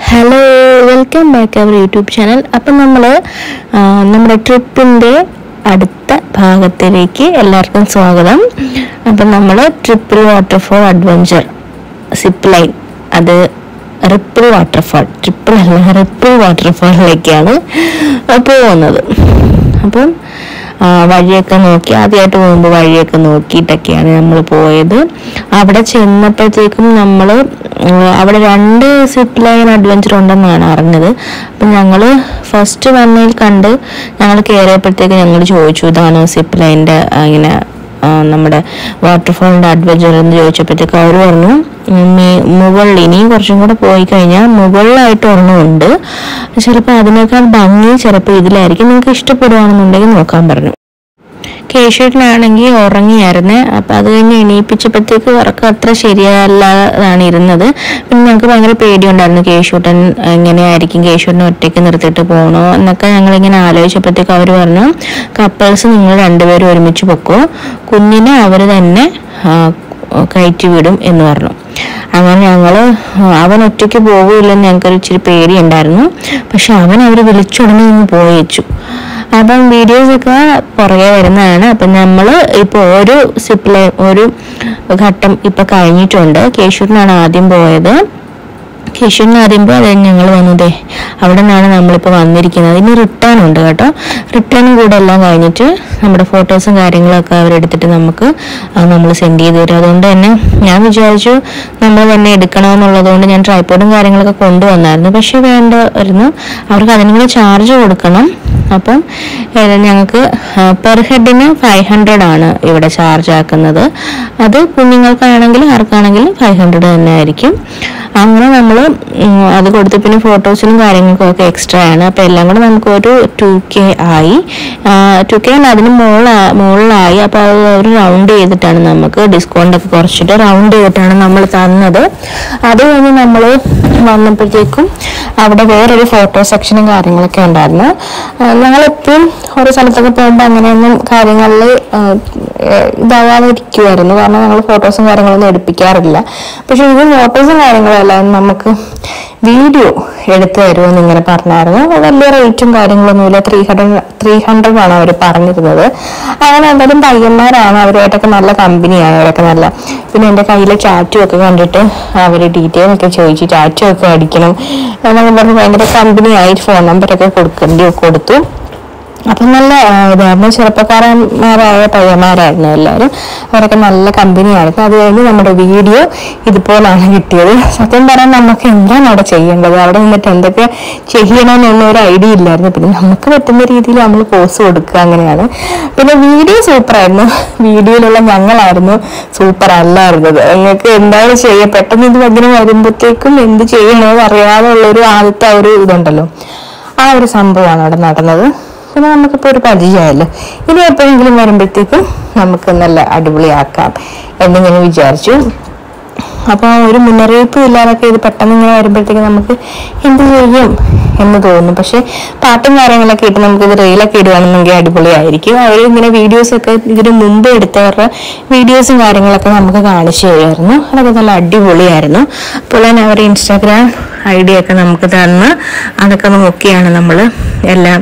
Hello, welcome back our YouTube channel. അപ്പം നമ്മുടെ ട്രിപ്പിൻ്റെ അടുത്ത ഭാഗത്തിലേക്ക് എല്ലാവർക്കും സ്വാഗതം. അപ്പം നമ്മൾ triple waterfall adventure zip line, അത് റിപ്പിൾ വാട്ടർഫാൾ, ട്രിപ്പിൾ അല്ല റിപ്പിൾ വാട്ടർഫാളിലേക്കാണ് പോകുന്നത്. അപ്പം വഴിയൊക്കെ നോക്കി, ആദ്യമായിട്ട് പോകുമ്പോൾ വഴിയൊക്കെ നോക്കിയിട്ടൊക്കെയാണ് നമ്മൾ പോയത്. അവിടെ ചെന്നപ്പോഴത്തേക്കും അവിടെ 2 സിപ്പ് ലൈൻ അഡ്വഞ്ചർ ഉണ്ടെന്നാണ് അറിഞ്ഞത്. അപ്പം ഞങ്ങൾ ഫസ്റ്റ് വന്നതിൽ കണ്ട് ഞങ്ങൾ കയറിയപ്പോഴത്തേക്ക് ഞങ്ങൾ ചോദിച്ചു, ഇതാണ് സിപ്പ് ലൈൻ്റെ ഇങ്ങനെ നമ്മുടെ വാട്ടർഫോളിൻ്റെ അഡ്വഞ്ചർ എന്ന് ചോദിച്ചപ്പോഴത്തേക്ക് അവർ പറഞ്ഞു, മുകളിൽ ഇനിയും കുറച്ചും കൂടെ പോയി കഴിഞ്ഞാൽ മുകളിലായിട്ട് ഒരെണ്ണമുണ്ട്, ചിലപ്പോൾ അതിനേക്കാൾ ഭംഗി ചിലപ്പോൾ ഇതിലായിരിക്കും, നിങ്ങൾക്ക് ഇഷ്ടപ്പെടുകയാണെന്നുണ്ടെങ്കിൽ നോക്കാൻ പറഞ്ഞു. കേശുവിനാണെങ്കിൽ ഉറങ്ങിയായിരുന്നേ. അപ്പം അത് കഴിഞ്ഞ് എണീപ്പിച്ചപ്പോഴത്തേക്ക് ഉറക്കം അത്ര ശരിയല്ലാതാണ് ഇരുന്നത്. പിന്നെ ഞങ്ങൾക്ക് ഭയങ്കര പേടിയുണ്ടായിരുന്നു, കേശൂട്ടൻ എങ്ങനെയായിരിക്കും, കേശൂട്ടിനെ ഒറ്റയ്ക്ക് നിർത്തിയിട്ട് പോകണോ എന്നൊക്കെ ഞങ്ങളിങ്ങനെ ആലോചിച്ചപ്പോഴത്തേക്ക് അവർ പറഞ്ഞു, കപ്പിൾസ് നിങ്ങൾ 2 പേരും ഒരുമിച്ച് പൊക്കോ, കുഞ്ഞിനെ അവർ തന്നെ കയറ്റി വിടും എന്ന് പറഞ്ഞു. അങ്ങനെ അവൻ ഒറ്റയ്ക്ക് പോകില്ലെന്ന് ഞങ്ങൾക്കൊരു ഇച്ചിരി പേടിയുണ്ടായിരുന്നു. പക്ഷെ അവർ വിളിച്ചുടനെ പോയി വെച്ചു. അപ്പം വീഡിയോസൊക്കെ പുറകെ വരുന്നതാണ്. അപ്പം നമ്മൾ ഇപ്പോൾ ഒരു സിപ്പ് ലൈൻ ഒരു ഘട്ടം ഇപ്പം കഴിഞ്ഞിട്ടുണ്ട്. കേശൂരിനാണ് ആദ്യം പോയത്. കേശൂരിന് ആദ്യം പോയി, അത് ഞങ്ങൾ വന്നതേ അവിടെ നിന്നാണ് നമ്മളിപ്പോൾ വന്നിരിക്കുന്നത്. ഇനി റിട്ടേൺ ഉണ്ട് കേട്ടോ. റിട്ടേണും കൂടെ എല്ലാം കഴിഞ്ഞിട്ട് നമ്മുടെ ഫോട്ടോസും കാര്യങ്ങളൊക്കെ അവരെടുത്തിട്ട് നമ്മൾ സെൻഡ് ചെയ്ത് തരും. അതുകൊണ്ട് തന്നെ ഞാൻ വിചാരിച്ചു നമ്മൾ തന്നെ എടുക്കണമെന്നുള്ളത് കൊണ്ട് ഞാൻ ട്രൈപോഡും കാര്യങ്ങളൊക്കെ കൊണ്ടുവന്നായിരുന്നു. പക്ഷെ വേണ്ടായിരുന്നു, അവർക്ക് അതിനും കൂടെ ചാർജ് കൊടുക്കണം. അപ്പം ഞങ്ങൾക്ക് പെർ ഹെഡിന് 500 ആണ് ഇവിടെ ചാർജ് ആക്കുന്നത്. അത് കുഞ്ഞുങ്ങൾക്കാണെങ്കിലും ആർക്കാണെങ്കിലും 500 തന്നെ ആയിരിക്കും. അങ്ങനെ നമ്മൾ അത് കൊടുത്ത് പിന്നെ ഫോട്ടോസിനും കാര്യങ്ങൾക്കും ഒക്കെ എക്സ്ട്രാ ആണ്. അപ്പം എല്ലാം കൂടെ നമുക്ക് ഒരു 2K ആയി. 2K അതിന് മുകളിലായി. അപ്പോൾ അത് അവർ റൗണ്ട് ചെയ്തിട്ടാണ് നമുക്ക് ഡിസ്കൗണ്ട് ഒക്കെ കുറച്ചിട്ട് റൗണ്ട് ചെയ്തിട്ടാണ് നമ്മൾ തന്നത്. അത് കഴിഞ്ഞ് നമ്മൾ വന്നപ്പോഴത്തേക്കും അവിടെ വേറൊരു ഫോട്ടോ സെക്ഷനും കാര്യങ്ങളൊക്കെ ഉണ്ടായിരുന്നു. ഞങ്ങളെപ്പോഴും ഓരോ സ്ഥലത്തൊക്കെ പോകുമ്പോൾ അങ്ങനെയൊന്നും കാര്യങ്ങളിൽ ഇതാകാതെ ഇരിക്കുമായിരുന്നു. കാരണം ഞങ്ങൾ ഫോട്ടോസും കാര്യങ്ങളൊന്നും എടുപ്പിക്കാറില്ല. പക്ഷെ ഇത് ഫോട്ടോസും കാര്യങ്ങളല്ല, നമുക്ക് വീഡിയോ എടുത്തു തരുമെന്ന് ഇങ്ങനെ പറഞ്ഞായിരുന്നു. വലിയ റേറ്റും കാര്യങ്ങളൊന്നുമില്ല, 300 ആണ് അവർ പറഞ്ഞിരുന്നത്. അങ്ങനെ എന്തായാലും പയ്യന്മാരാണ്, അവരുമായിട്ടൊക്കെ നല്ല കമ്പനിയാണ്, അവരൊക്കെ നല്ല. പിന്നെ എൻ്റെ കയ്യിലെ ടാറ്റു ഒക്കെ കണ്ടിട്ട് അവർ ഡീറ്റെയിൽ ഒക്കെ ചോദിച്ചു, ടാറ്റു ഒക്കെ അടിക്കണം എന്നൊക്കെ പറഞ്ഞ് ഭയങ്കര കമ്പനിയായി ഫോൺ നമ്പറൊക്കെ കൊടുത്തു. അപ്പം നല്ല ഇതായിരുന്നു. ചെറുപ്പക്കാരന്മാരായ പയ്യന്മാരായിരുന്നു എല്ലാവരും. അവരൊക്കെ നല്ല കമ്പനിയായിരുന്നു. അത് കഴിഞ്ഞ് നമ്മുടെ വീഡിയോ ഇതുപോലാണ് കിട്ടിയത്. സത്യം പറയാൻ നമുക്ക് എന്താണ് അവിടെ ചെയ്യേണ്ടത്, അവിടെ നിന്നിട്ട് എന്തൊക്കെ ചെയ്യണമെന്നൊന്നും ഒരു ഐഡിയ ഇല്ലായിരുന്നു. പിന്നെ നമുക്ക് പറ്റുന്ന രീതിയിൽ നമ്മൾ പോസ് കൊടുക്കുക, അങ്ങനെയാണ്. പിന്നെ വീഡിയോ സൂപ്പറായിരുന്നു. വീഡിയോയിലുള്ള ഞങ്ങളായിരുന്നു സൂപ്പർ അല്ലായിരുന്നത്. നിങ്ങൾക്ക് എന്താണ് ചെയ്യുക, പെട്ടെന്ന് ഇത് അങ്ങനെ വരുമ്പോഴത്തേക്കും എന്ത് ചെയ്യണമെന്ന് അറിയാതെ ഉള്ളൊരു ആദ്യത്തെ ഒരു ഇതുണ്ടല്ലോ, ആ ഒരു സംഭവമാണ് അവിടെ നടന്നത്. പിന്നെ നമുക്കിപ്പോൾ ഒരു പരിചയമായല്ലോ, ഇനി എപ്പോഴെങ്കിലും വരുമ്പോഴത്തേക്കും നമുക്ക് നല്ല അടിപൊളിയാക്കാം എന്നിങ്ങനെ വിചാരിച്ചു. അപ്പോൾ ഒരു മുന്നറിയിപ്പും ഇല്ലാതൊക്കെ ഇത് പെട്ടെന്ന് ഇങ്ങനെ വരുമ്പോഴത്തേക്കും നമുക്ക് എന്ത് ചെയ്യും എന്ന് തോന്നും. പക്ഷെ പാട്ടും കാര്യങ്ങളൊക്കെ ഇട്ട് നമുക്കിത് റീലൊക്കെ ഇടുകയാണെന്നെങ്കിൽ അടിപൊളിയായിരിക്കും. അവർ ഇങ്ങനെ വീഡിയോസൊക്കെ ഇതിന് മുമ്പ് എടുത്തവരുടെ വീഡിയോസും കാര്യങ്ങളൊക്കെ നമുക്ക് കാണിച്ചു തരുമായിരുന്നു. അതൊക്കെ നല്ല അടിപൊളിയായിരുന്നു. അപ്പോൾ തന്നെ അവരുടെ ഇൻസ്റ്റാഗ്രാം ID ഒക്കെ നമുക്ക് തന്ന് അതൊക്കെ നോക്കിയാണ് നമ്മൾ എല്ലാം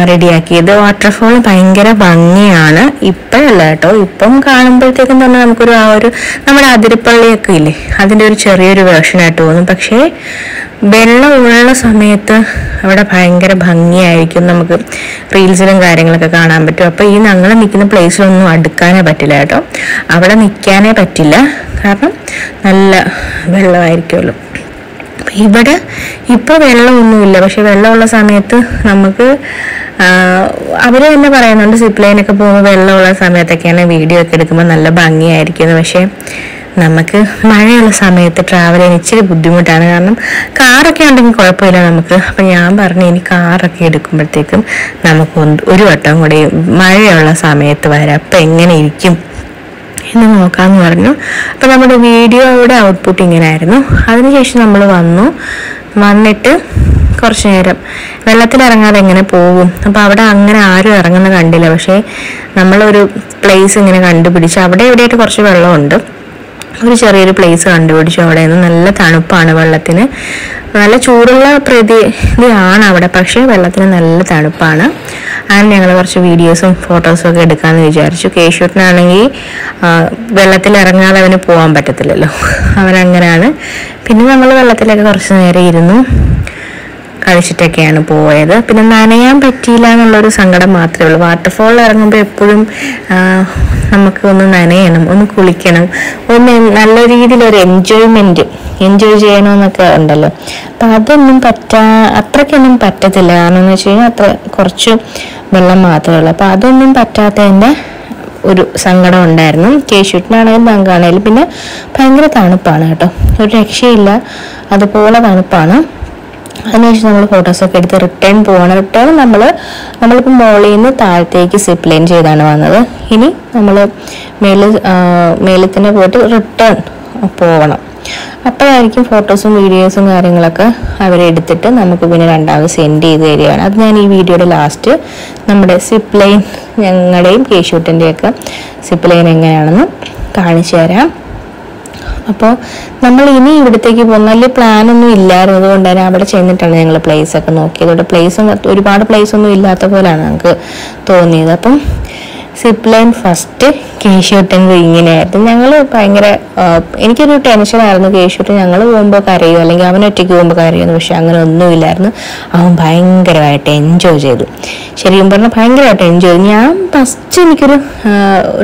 റെഡിയാക്കിയത്. വാട്ടർഫോൾ ഭയങ്കര ഭംഗിയാണ്. ഇപ്പോഴല്ല കേട്ടോ, ഇപ്പം കാണുമ്പോഴത്തേക്കും തന്നെ നമുക്കൊരു നമ്മുടെ അതിരപ്പള്ളിയൊക്കെ ഇല്ലേ, അതിൻ്റെ ഒരു ചെറിയൊരു വേർഷനായിട്ട് തോന്നും. പക്ഷേ വെള്ളമുള്ള സമയത്ത് അവിടെ ഭയങ്കര ഭംഗിയായിരിക്കും. നമുക്ക് റീൽസിലും കാര്യങ്ങളൊക്കെ കാണാൻ പറ്റും. അപ്പോൾ ഈ ഞങ്ങൾ നിൽക്കുന്ന പ്ലേസിലൊന്നും അടുക്കാനേ പറ്റില്ല കേട്ടോ, അവിടെ നിൽക്കാനേ പറ്റില്ല, കാരണം നല്ല വെള്ളമായിരിക്കുമല്ലോ. ഇവിടെ ഇപ്പോൾ വെള്ളമൊന്നുമില്ല, പക്ഷെ വെള്ളമുള്ള സമയത്ത് നമുക്ക് അവർ തന്നെ പറയുന്നുണ്ട്, സിപ്പ് ലൈനൊക്കെ പോകുമ്പോൾ വെള്ളമുള്ള സമയത്തൊക്കെയാണ് വീഡിയോ ഒക്കെ എടുക്കുമ്പോൾ നല്ല ഭംഗിയായിരിക്കും. പക്ഷേ നമുക്ക് മഴയുള്ള സമയത്ത് ട്രാവൽ ചെയ്യാൻ ഇച്ചിരി ബുദ്ധിമുട്ടാണ്, കാരണം കാറൊക്കെ ഉണ്ടെങ്കിൽ കുഴപ്പമില്ല നമുക്ക്. അപ്പം ഞാൻ പറഞ്ഞു, ഇനി കാറൊക്കെ എടുക്കുമ്പോഴത്തേക്കും നമുക്ക് ഒരു വട്ടം കൂടി മഴയുള്ള സമയത്ത് വരാം, അപ്പം എങ്ങനെ ഇരിക്കും എന്ന് നോക്കാമെന്ന് പറഞ്ഞു. അപ്പം നമ്മുടെ വീഡിയോയുടെ ഔട്ട്പുട്ട് ഇങ്ങനെ ആയിരുന്നു. അതിനുശേഷം നമ്മൾ വന്നിട്ട് കുറച്ച് നേരം വെള്ളത്തിലിറങ്ങാതെ എങ്ങനെ പോകും. അപ്പോൾ അവിടെ അങ്ങനെ ആരും ഇറങ്ങുന്ന കണ്ടില്ല. പക്ഷേ നമ്മളൊരു പ്ലേസ് ഇങ്ങനെ കണ്ടുപിടിച്ച് അവിടെ എവിടെയായിട്ട് കുറച്ച് വെള്ളമുണ്ട്. ഒരു ചെറിയൊരു പ്ലേസ് കണ്ടുപിടിച്ചു. അവിടെ നിന്ന് നല്ല തണുപ്പാണ്, വെള്ളത്തിന് നല്ല ചൂടുള്ള പ്രകൃതിയാണ് അവിടെ, പക്ഷേ വെള്ളത്തിന് നല്ല തണുപ്പാണ്. അങ്ങനെ ഞങ്ങൾ കുറച്ച് വീഡിയോസും ഫോട്ടോസും ഒക്കെ എടുക്കാമെന്ന് വിചാരിച്ചു. കേശുട്ടിനാണെങ്കിൽ വെള്ളത്തിൽ ഇറങ്ങാതെ അവന് പോകാൻ പറ്റത്തില്ലല്ലോ, അവനങ്ങനെയാണ്. പിന്നെ നമ്മൾ വെള്ളത്തിലൊക്കെ കുറച്ച് നേരം ഇരുന്നു കളിച്ചിട്ടൊക്കെയാണ് പോയത്. പിന്നെ നനയാൻ പറ്റിയില്ല എന്നുള്ളൊരു സങ്കടം മാത്രമേ ഉള്ളൂ. വാട്ടർഫോളിൽ ഇറങ്ങുമ്പോൾ എപ്പോഴും നമുക്ക് ഒന്ന് നനയണം, ഒന്ന് കുളിക്കണം, ഒന്ന് നല്ല രീതിയിലൊരു എൻജോയ് ചെയ്യണമെന്നൊക്കെ ഉണ്ടല്ലോ. അപ്പം അതൊന്നും അത്രയ്ക്കൊന്നും പറ്റത്തില്ല. കാരണം എന്ന് വെച്ച് കഴിഞ്ഞാൽ അത്ര കുറച്ച് വെള്ളം മാത്രമേ ഉള്ളൂ. അപ്പം അതൊന്നും പറ്റാത്തതിൻ്റെ ഒരു സങ്കടം ഉണ്ടായിരുന്നു. കേശുട്ടിനാണെങ്കിലും പങ്കാണേലും. പിന്നെ ഭയങ്കര തണുപ്പാണ് കേട്ടോ, ഒരു രക്ഷയില്ല, അതുപോലെ തണുപ്പാണ്. അതിനുശേഷം നമ്മൾ ഫോട്ടോസൊക്കെ എടുത്ത് റിട്ടേൺ പോവാണ്. നമ്മളിപ്പോൾ മോളിൽ നിന്ന് താഴത്തേക്ക് സിപ്പ് ലൈൻ ചെയ്താണ് വന്നത്. ഇനി നമ്മൾ മേളിൽ തന്നെ പോയിട്ട് റിട്ടേൺ പോകണം. അപ്പോഴായിരിക്കും ഫോട്ടോസും വീഡിയോസും കാര്യങ്ങളൊക്കെ അവരെടുത്തിട്ട് നമുക്ക് പിന്നെ രണ്ടാമത് സെൻഡ് ചെയ്ത് തരികയാണ്. അത് ഞാൻ ഈ വീഡിയോയുടെ ലാസ്റ്റ് നമ്മുടെ സിപ്പ് ലൈൻ, ഞങ്ങളുടെയും കേശുട്ടിൻ്റെയൊക്കെ സിപ്പ് ലൈൻ എങ്ങനെയാണെന്ന് കാണിച്ചു തരാം. അപ്പോൾ നമ്മൾ ഇനി ഇവിടത്തേക്ക് പോകുന്ന വലിയ പ്ലാനൊന്നും ഇല്ലായിരുന്നു. അതുകൊണ്ട് തന്നെ അവിടെ ചെന്നിട്ടാണ് ഞങ്ങൾ പ്ലേസൊക്കെ നോക്കിയത്. അവിടെ ഒരുപാട് പ്ലേസൊന്നും ഇല്ലാത്ത പോലെയാണ് ഞങ്ങൾക്ക് തോന്നിയത്. അപ്പം സിപ്പ് ലൈൻ ഫസ്റ്റ് കേശുട്ടൻ്റെ ഇങ്ങനെയായിരുന്നു. ഞങ്ങൾ ഭയങ്കര എനിക്കൊരു ടെൻഷനായിരുന്നു. കേശുട്ട് ഞങ്ങൾ പോകുമ്പോൾ കരയോ അല്ലെങ്കിൽ അവൻ ഒറ്റയ്ക്ക് പോകുമ്പോൾ കരയുമെന്ന്. പക്ഷെ അങ്ങനെ ഒന്നുമില്ലായിരുന്നു. അവൻ ഭയങ്കരമായിട്ട് എൻജോയ് ചെയ്തു. ശരിക്കും പറഞ്ഞാൽ ഭയങ്കരമായിട്ട് എൻജോയ് ചെയ്തു. ഞാൻ ഫസ്റ്റ് എനിക്കൊരു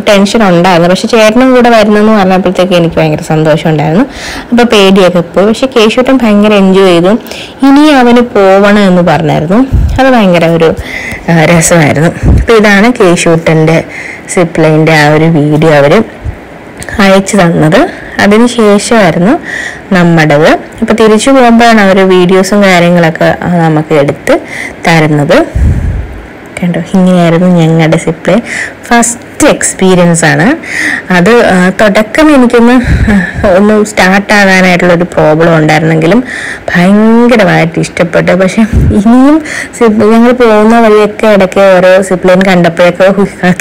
ടെൻഷൻ ഉണ്ടായിരുന്നു. പക്ഷെ ചേട്ടനും കൂടെ വരുന്നെന്ന് പറഞ്ഞപ്പോഴത്തേക്ക് എനിക്ക് ഭയങ്കര സന്തോഷം ഉണ്ടായിരുന്നു. അപ്പോൾ പേടിയൊക്കെ പോയി. പക്ഷെ കേശുട്ടൻ ഭയങ്കര എൻജോയ് ചെയ്തു. ഇനി അവന് പോവണം എന്ന് പറഞ്ഞായിരുന്നു. അത് ഭയങ്കര ഒരു രസമായിരുന്നു. അപ്പോൾ ഇതാണ് കേശുട്ടൻ്റെ സിപ്പ് ലൈൻ്റെ ആ ഒരു വീഡിയോ അവർ അയച്ചു തന്നത്. അതിന് ശേഷമായിരുന്നു നമ്മുടേത്. അപ്പോൾ തിരിച്ചു പോകുമ്പോഴാണ് അവർ വീഡിയോസും കാര്യങ്ങളൊക്കെ നമുക്ക് എടുത്ത് തരുന്നത്. കണ്ടോ, ഇങ്ങനെയായിരുന്നു ഞങ്ങളുടെ സിപ്പ് ലൈൻ. ഫസ്റ്റ് എക്സ്പീരിയൻസ് ആണ് അത്. തുടക്കം എനിക്കൊന്ന് സ്റ്റാർട്ടാകാനായിട്ടുള്ളൊരു പ്രോബ്ലം ഉണ്ടായിരുന്നെങ്കിലും ഭയങ്കരമായിട്ട് ഇഷ്ടപ്പെട്ടു. പക്ഷെ ഇനിയും ഞങ്ങൾ പോകുന്ന വഴിയൊക്കെ ഇടയ്ക്ക് ഓരോ സിപ്പ് ലൈൻ കണ്ടപ്പോഴൊക്കെ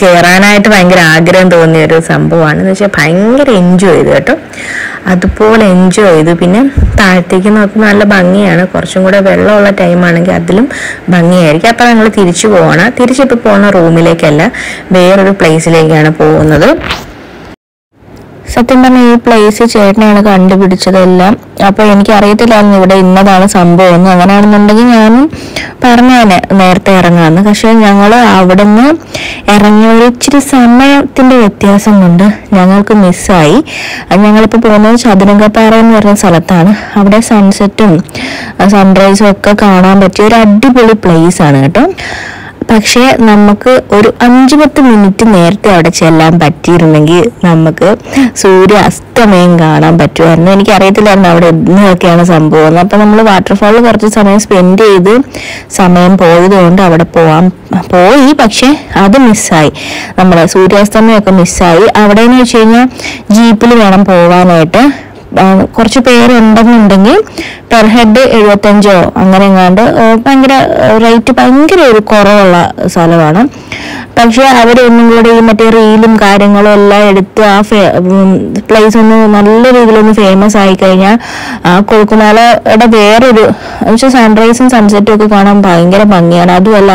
കയറാനായിട്ട് ഭയങ്കര ആഗ്രഹം തോന്നിയൊരു സംഭവമാണ്. എന്ന് വെച്ചാൽ ഭയങ്കര എൻജോയ് ചെയ്തു കേട്ടോ, അതുപോലെ എൻജോയ് ചെയ്തു. പിന്നെ താഴത്തേക്ക് നോക്കുമ്പോൾ നല്ല ഭംഗിയാണ്. കുറച്ചും കൂടെ വെള്ളമുള്ള ടൈമാണെങ്കിൽ അതിലും ഭംഗിയായിരിക്കും. അപ്പോൾ ഞങ്ങൾ തിരിച്ചു പോകണം. തിരിച്ചിപ്പോൾ പോകുന്ന റൂമിലേക്കല്ല, വേറൊരു പ്ലേസിലേക്കാണ് പോകുന്നത്. സത്യം പറഞ്ഞാൽ ഈ പ്ലേസ് ചേട്ടനാണ് കണ്ടുപിടിച്ചതെല്ലാം. അപ്പോൾ എനിക്കറിയത്തില്ലായിരുന്നു ഇവിടെ ഇന്നതാണ് സംഭവം എന്ന്. അങ്ങനെയാണെന്നുണ്ടെങ്കിൽ ഞാനും പറഞ്ഞേനെ നേരത്തെ ഇറങ്ങാമെന്ന്. പക്ഷെ ഞങ്ങൾ അവിടെ നിന്ന് ഇറങ്ങിയ ഒരു ഇച്ചിരി സമയത്തിൻ്റെ വ്യത്യാസം കൊണ്ട് ഞങ്ങൾക്ക് മിസ്സായി. ഞങ്ങളിപ്പോൾ പോകുന്നത് ചതുരംഗപ്പാറ എന്ന് പറഞ്ഞ സ്ഥലത്താണ്. അവിടെ സൺസെറ്റും സൺറൈസും ഒക്കെ കാണാൻ പറ്റിയ ഒരു അടിപൊളി പ്ലേസ് ആണ് കേട്ടോ. പക്ഷേ നമുക്ക് ഒരു 5-10 മിനിറ്റ് നേരത്തെ അവിടെ ചെല്ലാൻ പറ്റിയിരുന്നെങ്കിൽ നമുക്ക് സൂര്യാസ്തമയം കാണാൻ പറ്റുമായിരുന്നു. എനിക്കറിയത്തില്ലായിരുന്നു അവിടെ എന്നൊക്കെയാണ് സംഭവം. അപ്പം നമ്മൾ വാട്ടർഫാളിൽ കുറച്ച് സമയം സ്പെൻഡ് ചെയ്ത് സമയം പോയതുകൊണ്ട് അവിടെ പോയി. പക്ഷെ അത് മിസ്സായി, നമ്മുടെ സൂര്യാസ്തമയമൊക്കെ മിസ്സായി. അവിടെ എന്ന് വെച്ച് കഴിഞ്ഞാൽ ജീപ്പിൽ വേണം പോകാനായിട്ട്. കുറച്ച് പേരുണ്ടെന്നുണ്ടെങ്കിൽ പെർ ഹെഡ് 75 അങ്ങനെ എങ്ങാണ്ട്, ഭയങ്കര റേറ്റ് ഭയങ്കര ഒരു കുറവുള്ള സ്ഥലമാണ്. പക്ഷെ അവരൊന്നും കൂടെ ഈ മറ്റേ റീലും കാര്യങ്ങളും എല്ലാം എടുത്ത് ആ പ്ലേസ് ഒന്ന് നല്ല രീതിയിലൊന്ന് ഫേമസ് ആയി കഴിഞ്ഞാൽ കൊഴുക്കുമലയുടെ വേറൊരു എന്നുവെച്ചാൽ സൺറൈസും സൺസെറ്റും ഒക്കെ കാണാൻ ഭയങ്കര ഭംഗിയാണ്. അതുമല്ല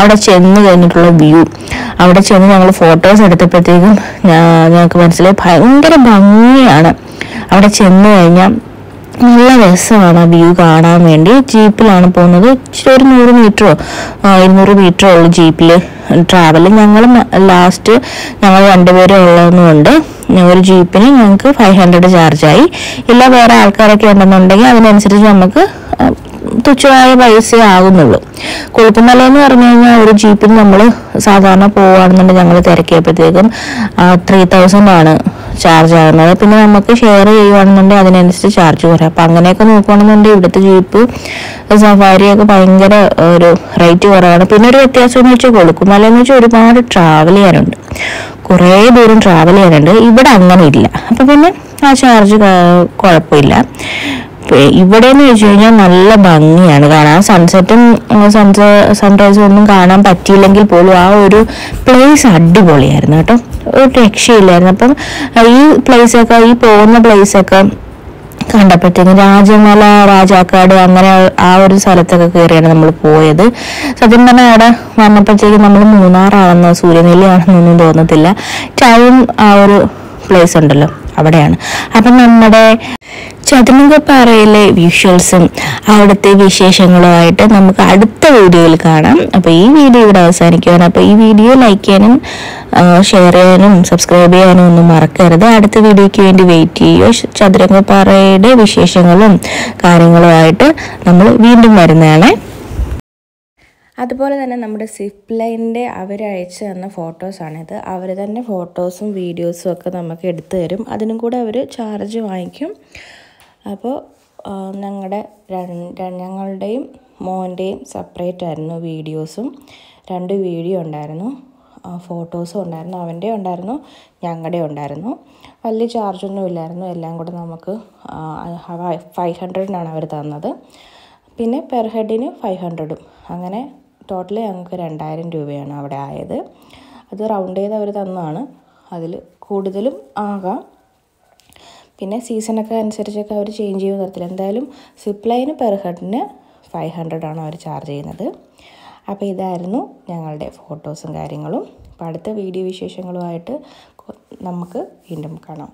അവിടെ ചെന്ന് കഴിഞ്ഞിട്ടുള്ള വ്യൂ, അവിടെ ചെന്ന് ഞങ്ങൾ ഫോട്ടോസ് എടുത്തപ്പോഴത്തേക്കും ഞങ്ങൾക്ക് മനസ്സിലായി ഭയങ്കര ഭംഗിയാണ്. അവിടെ ചെന്ന് കഴിഞ്ഞാൽ നല്ല രസമാണ് ആ വ്യൂ കാണാൻ വേണ്ടി. ജീപ്പിലാണ് പോകുന്നത്. ഒരു 100 മീറ്ററോ 200 മീറ്ററോ ഉള്ളു ജീപ്പിൽ ട്രാവൽ. ലാസ്റ്റ് ഞങ്ങൾ 2 പേരും ഉള്ളതുകൊണ്ട് ഒരു ജീപ്പിന് ഞങ്ങൾക്ക് 500 ചാർജായി. ഇല്ല വേറെ ആൾക്കാരൊക്കെ ഉണ്ടെന്നുണ്ടെങ്കിൽ അതിനനുസരിച്ച് നമുക്ക് തുച്ഛമായ പൈസ ആകുന്നുള്ളൂ. കൊഴുക്കുമല എന്ന് പറഞ്ഞു കഴിഞ്ഞാൽ ഒരു ജീപ്പിന് നമ്മൾ സാധാരണ പോവുകയാണെന്നുണ്ടെങ്കിൽ ഞങ്ങൾ തിരക്കിയപ്പോഴത്തേക്കും 3000 ആണ് ചാർജ് ആകുന്നത്. പിന്നെ നമുക്ക് ഷെയർ ചെയ്യുകയാണെന്നുണ്ടെങ്കിൽ അതിനനുസരിച്ച് ചാർജ് കുറയും. അപ്പം അങ്ങനെയൊക്കെ നോക്കുകയാണെന്നുണ്ടെങ്കിൽ ഇവിടുത്തെ ജീപ്പ് സഫാരിയൊക്കെ ഭയങ്കര ഒരു റേറ്റ് കുറവാണ്. പിന്നെ ഒരു വ്യത്യാസം എന്ന് വെച്ചാൽ കൊഴുക്കുമല എന്ന് വെച്ചാൽ ഒരുപാട് ട്രാവൽ ചെയ്യാനുണ്ട്, കുറേ ദൂരം ട്രാവൽ ചെയ്യാനുണ്ട്. ഇവിടെ അങ്ങനെ ഇല്ല. അപ്പം പിന്നെ ആ ചാർജ് കുഴപ്പമില്ല. ഇവിടെയെന്ന് വെച്ച് കഴിഞ്ഞാൽ നല്ല ഭംഗിയാണ് കാണാൻ. സൺസെറ്റും സൺറൈസും ഒന്നും കാണാൻ പറ്റിയില്ലെങ്കിൽ പോലും ആ ഒരു പ്ലേസ് അടിപൊളിയായിരുന്നു കേട്ടോ, ഒരു രക്ഷയില്ലായിരുന്നു. അപ്പം ഈ പ്ലേസൊക്കെ, ഈ പോകുന്ന പ്ലേസൊക്കെ കണ്ടപ്പോഴത്തേക്കും രാജമല, രാജാക്കാട്, അങ്ങനെ ആ ഒരു സ്ഥലത്തൊക്കെ കയറിയാണ് നമ്മൾ പോയത്. സത്യം പറഞ്ഞാൽ അവിടെ വന്നപ്പോഴത്തേക്കും നമ്മൾ മൂന്നാറാണെന്നോ സൂര്യനെല്ലിയാണെന്നൊന്നും തോന്നത്തില്ല. ടൗൺ ആ ഒരു പ്ലേസ് ഉണ്ടല്ലോ അവിടെയാണ്. അപ്പം നമ്മുടെ ചതുരംഗപ്പാറയിലെ വിഷ്വൽസും അവിടുത്തെ വിശേഷങ്ങളുമായിട്ട് നമുക്ക് അടുത്ത വീഡിയോയിൽ കാണാം. അപ്പോൾ ഈ വീഡിയോ ഇവിടെ അവസാനിക്കുകയാണ്. അപ്പോൾ ഈ വീഡിയോ ലൈക്ക് ചെയ്യാനും ഷെയർ ചെയ്യാനും സബ്സ്ക്രൈബ് ചെയ്യാനും ഒന്നും മറക്കരുത്. അടുത്ത വീഡിയോയ്ക്ക് വേണ്ടി വെയിറ്റ് ചെയ്യുക. ചതുരംഗപ്പാറയുടെ വിശേഷങ്ങളും കാര്യങ്ങളുമായിട്ട് നമ്മൾ വീണ്ടും വരുന്നതാണ്. അതുപോലെ തന്നെ നമ്മുടെ സിപ്പ് ലൈനിൻ്റെ അവരയച്ചു തന്ന ഫോട്ടോസാണിത്. അവർ തന്നെ ഫോട്ടോസും വീഡിയോസും ഒക്കെ നമുക്ക് എടുത്തു തരും. അതിനും കൂടെ അവർ ചാർജ് വാങ്ങിക്കും. അപ്പോൾ ഞങ്ങളുടെയും മോൻ്റെയും സെപ്പറേറ്റ് ആയിരുന്നു വീഡിയോസും. 2 വീഡിയോ ഉണ്ടായിരുന്നു, ഫോട്ടോസും ഉണ്ടായിരുന്നു. അവൻ്റെ ഉണ്ടായിരുന്നു, ഞങ്ങളുടെ ഉണ്ടായിരുന്നു. വലിയ ചാർജൊന്നും ഇല്ലായിരുന്നു. എല്ലാം കൂടെ നമുക്ക് 500-നാണ് അവർ തന്നത്. പിന്നെ പെർ ഹെഡിന് 500. അങ്ങനെ ടോട്ടൽ ഞങ്ങൾക്ക് 2000 രൂപയാണ് അവിടെ ആയത്. അത് റൗണ്ട് ചെയ്ത് അവർ തന്നതാണ്. അതിൽ കൂടുതലും ആകാം. പിന്നെ സീസണൊക്കെ അനുസരിച്ചൊക്കെ അവർ ചേഞ്ച് ചെയ്യുന്ന തരത്തിൽ. എന്തായാലും സിപ്പ് ലൈന് പെർ ഹെഡിന് 500 ആണ് അവർ ചാർജ് ചെയ്യുന്നത്. അപ്പോൾ ഇതായിരുന്നു ഞങ്ങളുടെ ഫോട്ടോസും കാര്യങ്ങളും. അപ്പോൾ അടുത്ത വീഡിയോ വിശേഷങ്ങളുമായിട്ട് നമുക്ക് വീണ്ടും കാണാം.